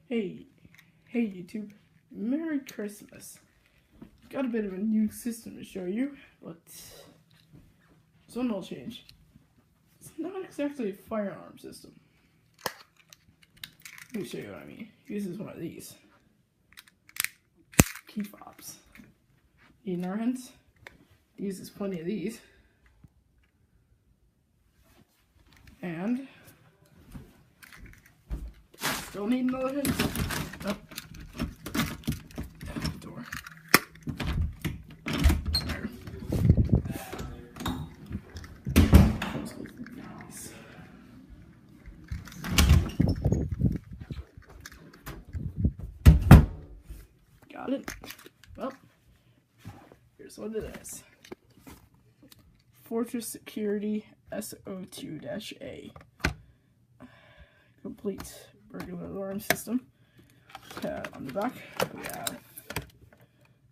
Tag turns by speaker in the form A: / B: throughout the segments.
A: Hey, hey YouTube, Merry Christmas. Got a bit of a new system to show you, but there's one little change. It's not exactly a firearm system. Let me show you what I mean. It uses one of these key fobs. In our hands, it uses plenty of these. And still need another hint. Oh. Door. There. Got it. Well, here's what it is. Fortress Security SO2-A. Complete regular alarm system. On the back, we have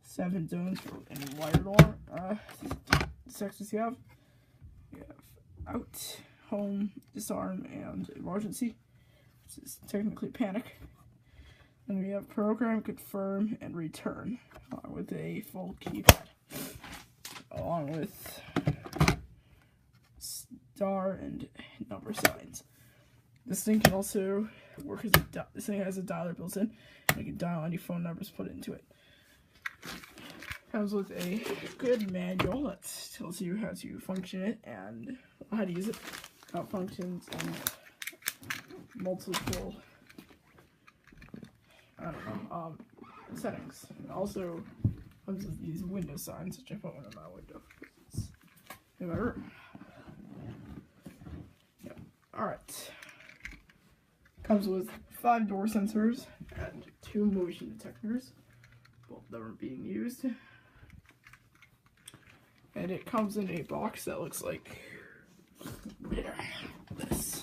A: 7 zones for any wired alarm sections you have. You have out, home, disarm, and emergency, which is technically panic. Then we have program, confirm, and return, along with a full keypad, along with star and number signs. This thing can also work as this thing has a dialer built in. You can dial any phone numbers put into it. Comes with a good manual that tells you how to function it and how to use it, how it functions, and multiple settings. It also comes with these window signs, which I put one in my window. It's in my room. Yep. Alright. Comes with 5 door sensors and 2 motion detectors. Both of them are being used. And it comes in a box that looks like this.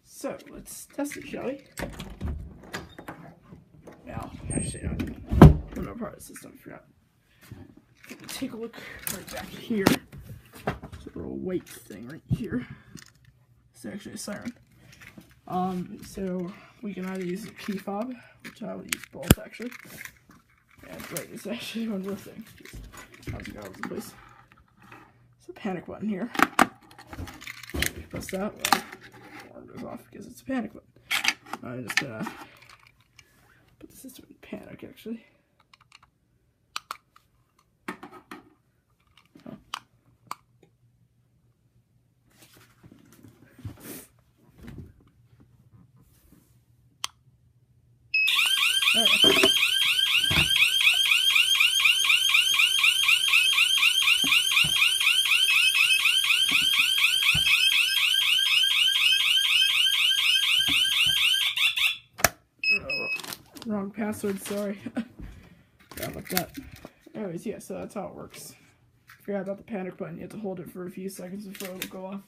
A: So let's test it, shall we? Now, actually, I'm not part of the system. I forgot. Take a look right back here. There's a little white thing right here. It's actually a siren. So we can either use a key fob, which I would use both actually. And wait, it's actually one more thing. How's it go over the place? It's a panic button here. If you press that, well, the alarm goes off because it's a panic button. I'm just gonna put the system in panic actually. Alright. Wrong password, sorry. Forgot about that. Anyways, yeah, so that's how it works. Forgot about the panic button, you have to hold it for a few seconds before it'll go off.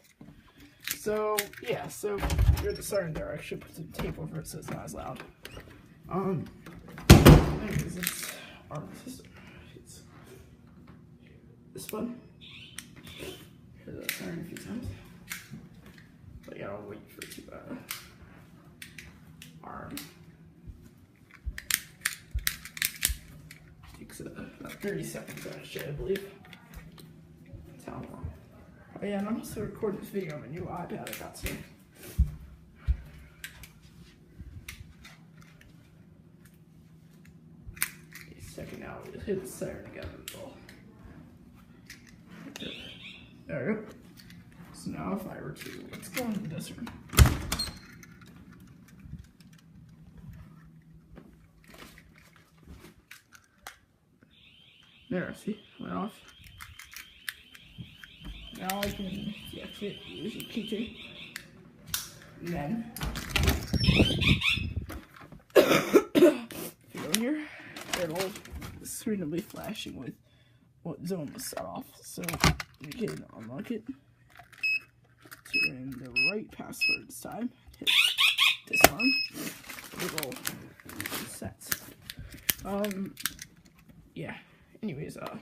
A: So, yeah, so you're the siren there. I should put some tape over it so it's not as loud. Anyways, it's our system. It's this button. Hear that siren a few times. But yeah, I'll wait for it to arm. Takes about 30 seconds actually, I believe. That's how long. Oh yeah, and I'm also recording this video on my new iPad I got today. Second now, we just hit the siren again. There we go. So now if I were to, let's go into this room. There, see, went off. Now I can deactivate using key tape. And then, if you go here, it'll screen will be flashing with what zone was set off. So you can unlock it. Enter in the right password this time. Hit disarm. It'll set. Yeah. Anyways, now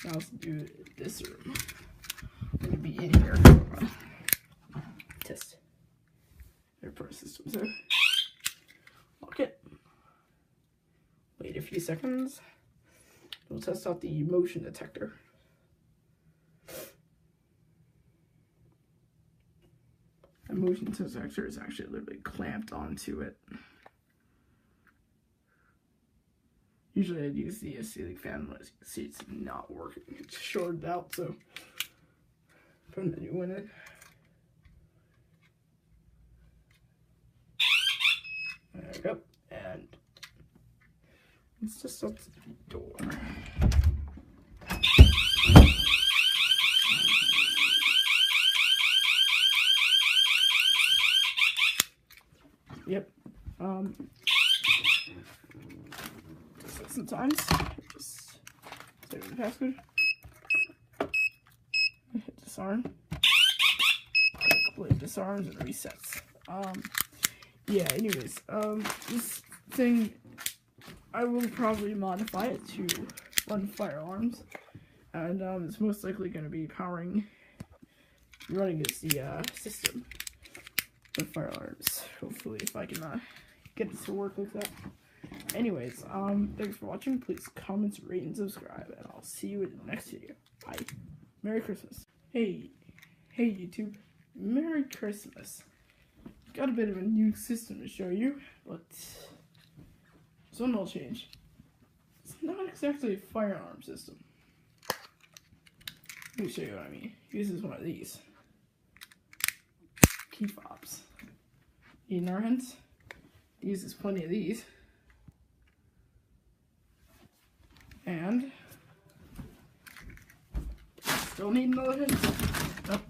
A: let's do this room. I'm gonna be in here. Test. Airport system. So lock it. Wait a few seconds. We'll test out the motion detector. The motion detector is actually literally clamped onto it. Usually I'd use the ceiling fan, but as you can see it's not working. It's shorted out, so put the new one in. There we go. And let's just open the door. Yep. Just like sometimes. Just save the password. Hit disarm. Completely disarms and resets. Yeah, anyways, this thing, I will probably modify it to run fire alarms. And it's most likely going to be running as the system with fire alarms. Hopefully, if I can get it to work like that. Anyways, thanks for watching. Please comment, rate, and subscribe, and I'll see you in the next video. Bye. Merry Christmas. Hey YouTube. Merry Christmas. Got a bit of a new system to show you, but this one will change. It's not exactly a fire alarm system. Let me show you what I mean. It uses one of these key fobs. Need another hint? It uses plenty of these. And still need another hint. Nope.